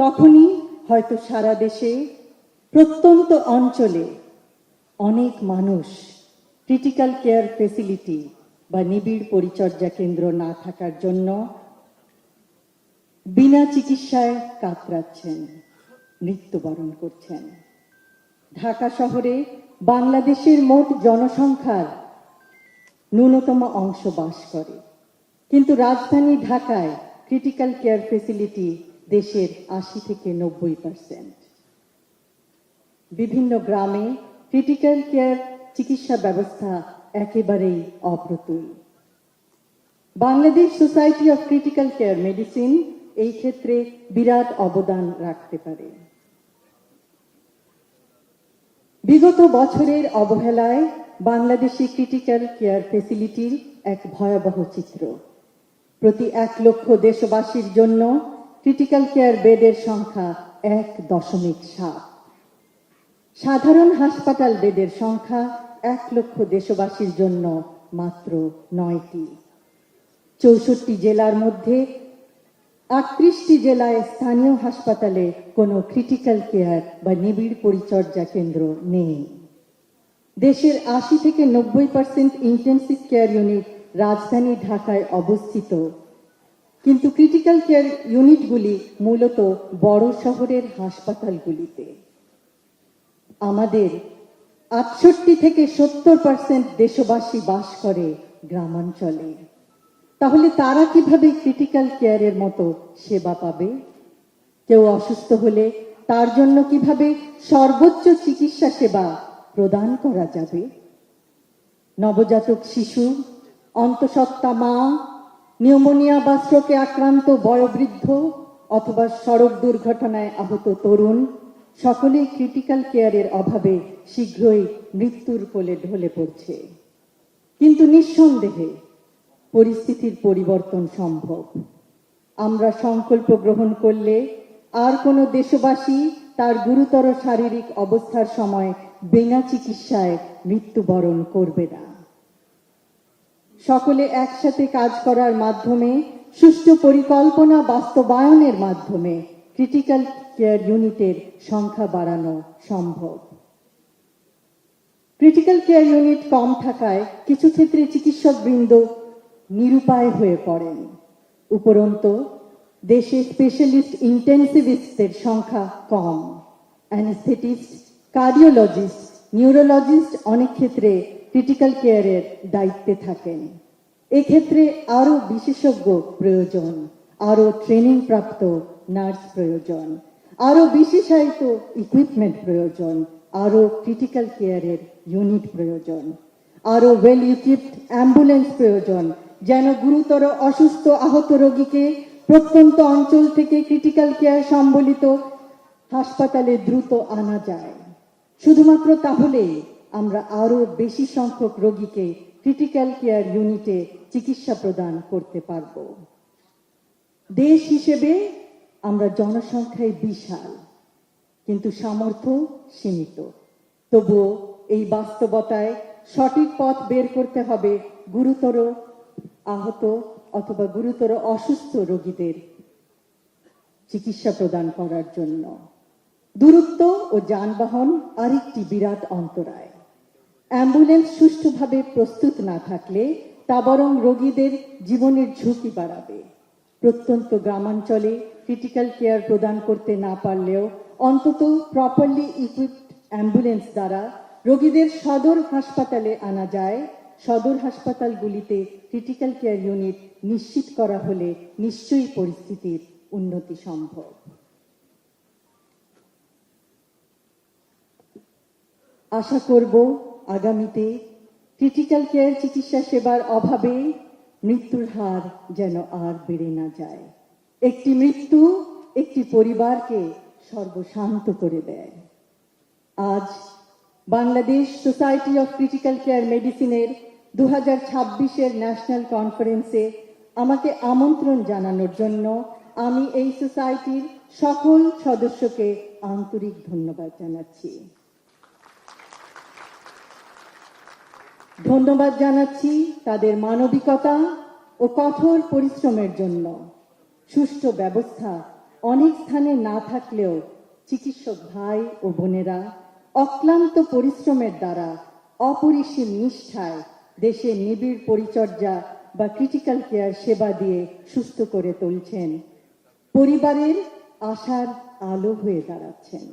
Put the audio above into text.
তখনই হয়তো সারা দেশে প্রত্যন্ত অঞ্চলে অনেক মানুষ ক্রিটিক্যাল কেয়ার ফেসিলিটি বা নিবিড় পরিচর্যা কেন্দ্র না থাকার জন্য বিনা চিকিৎসায় কাতরাচ্ছেন, মৃত্যুবরণ করছেন। ঢাকা শহরে বাংলাদেশের মোট জনসংখ্যার ন্যূনতম অংশ বাস করে, কিন্তু রাজধানী ঢাকায় ক্রিটিক্যাল কেয়ার ফেসিলিটি দেশের ৮০ থেকে ৯০%। বিভিন্ন গ্রামে ক্রিটিক্যাল কেয়ার চিকিৎসা ব্যবস্থা একেবারেই অপ্রতুল। Bangladesh society of critical care medicine এই ক্ষেত্রে বিরাট অবদান রাখতে পারে। বিগত বছরের অবহেলায় বাংলাদেশি ক্রিটিক্যাল কেয়ার ফেসিলিটির এক ভয়াবহ চিত্র। প্রতি ১ লক্ষ দেশবাসীর জন্য ক্রিটিক্যাল কেয়ার বেডের সংখ্যা ১.৭। সাধারণ হাসপাতাল বেডের সংখ্যা ১ লক্ষ দেশবাসীর জন্য মাত্র ৯টি। ৬৪ জেলার মধ্যে ৩৮টি জেলায় স্থানীয় হাসপাতালে কোনো ক্রিটিক্যাল কেয়ার বা নিবিড় পরিচর্যা কেন্দ্র নেই। দেশের ৮০ থেকে ৯০% ইন্টেনসিভ কেয়ার ইউনিট রাজধানী ঢাকায় অবস্থিত, কিন্তু ক্রিটিক্যাল কেয়ার ইউনিটগুলি মূলত বড় শহরের হাসপাতালগুলিতে। আমাদের ৬৮ থেকে ৭০% দেশবাসী বাস করে গ্রামাঞ্চলে। তাহলে তারা কিভাবে ক্রিটিক্যাল কেয়ারের মতো সেবা পাবে? কেউ অসুস্থ হলে তার জন্য কিভাবে সর্বোচ্চ চিকিৎসা সেবা প্রদান করা যাবে? নবজাতক শিশু, অন্তঃসত্ত্বা মা, নিউমোনিয়া বা স্ট্রোকে আক্রান্ত বয়োবৃদ্ধ অথবা সড়ক দুর্ঘটনায় আহত তরুণ সকলেই ক্রিটিক্যাল কেয়ারের অভাবে শীঘ্রই মৃত্যুর কোলে ঢলে পড়ছে। কিন্তু নিঃসন্দেহে পরিস্থিতির পরিবর্তন সম্ভব। আমরা সংকল্প গ্রহণ করলে আর কোনো দেশবাসী তার গুরুতর শারীরিক অবস্থার সময় বিনা চিকিৎসায় মৃত্যুবরণ করবে না। সকলে একসাথে কাজ করার মাধ্যমে, সুষ্ঠু পরিকল্পনা বাস্তবায়নের মাধ্যমে ক্রিটিক্যাল কেয়ার ইউনিটের সংখ্যা বাড়ানো সম্ভব। ক্রিটিক্যাল কেয়ার ইউনিট কম থাকায় কিছু ক্ষেত্রে চিকিৎসকবৃন্দ নিরুপায় হয়ে পড়েন। উপরন্তু দেশে স্পেশালিস্ট ইন্টেন্সিভিস্টদের সংখ্যা কম। অ্যানেস্থেটিস্ট, কার্ডিওলজিস্ট, নিউরোলজিস্ট অনেক ক্ষেত্রে ক্রিটিক্যাল কেয়ারের দায়িত্বে থাকেন। এক্ষেত্রে আরো বিশেষজ্ঞ প্রয়োজন, আরো ট্রেনিং প্রাপ্ত নার্স প্রয়োজন, আরো বিশেষায়িত ইকুইপমেন্ট প্রয়োজন, আরো ক্রিটিক্যাল কেয়ারের ইউনিট প্রয়োজন, আরো ওয়েল ইকুইপড অ্যাম্বুলেন্স প্রয়োজন, যেন গুরুতর অসুস্থ আহত রোগীকে প্রত্যন্ত অঞ্চল থেকে ক্রিটিক্যাল কেয়ার সম্বলিত হাসপাতালে দ্রুত আনা যায়। শুধুমাত্র তাহলেই আমরা আরো বেশি সংখ্যক রোগীকে ক্রিটিক্যাল কেয়ার ইউনিটে চিকিৎসা প্রদান করতে পারব। দেশ হিসেবে আমরা জনসংখ্যায় বিশাল, কিন্তু সামর্থ্য সীমিত। তবুও এই বাস্তবতায় সঠিক পথ বের করতে হবে গুরুতর আহত অথবা গুরুতর অসুস্থ রোগীদের চিকিৎসা প্রদান করার জন্য। দূরত্ব ও যানবাহন আরেকটি বিরাট অন্তরায়। অ্যাম্বুলেন্স সুষ্ঠুভাবে প্রস্তুত না থাকলে তা বরং রোগীদের জীবনের ঝুঁকি বাড়াবে। প্রত্যন্ত গ্রামাঞ্চলে ক্রিটিক্যাল কেয়ার প্রদান করতে না পারলেও অন্তত প্রপারলি ইকুইপড অ্যাম্বুলেন্স দ্বারা রোগীদের সদর হাসপাতালে আনা যায়। সদর হাসপাতালগুলিতে ক্রিটিক্যাল কেয়ার ইউনিট নিশ্চিত করা হলে নিশ্চয়ই পরিস্থিতির উন্নতি সম্ভব। আশা করব আগামীতে ক্রিটিক্যাল কেয়ার চিকিৎসা সেবার অভাবে মৃত্যুর হার যেন আর বেড়ে না যায়। একটি মৃত্যু একটি পরিবারকে সর্বশান্ত করে দেয়। আজ Bangladesh society of critical care মেডিসিনের 2026-এর ন্যাশনাল কনফারেন্সে আমাকে আমন্ত্রণ জানানোর জন্য আমি এই সোসাইটির সকল সদস্যকে আন্তরিক ধন্যবাদ জানাচ্ছি। ধন্যবাদ জানাচ্ছি তাদের মানবিকতা ও কঠোর পরিশ্রমের জন্য। সুষ্ঠু ব্যবস্থা অনেক স্থানে না থাকলেও চিকিৎসক ভাই ও বোনেরা অক্লান্ত পরিশ্রমের দ্বারা অপরিসীম নিষ্ঠায় দেশের নিবিড় পরিচর্যা বা ক্রিটিক্যাল কেয়ার সেবা দিয়ে সুস্থ করে তুলছেন, পরিবারের আশার আলো হয়ে দাঁড়াচ্ছেন।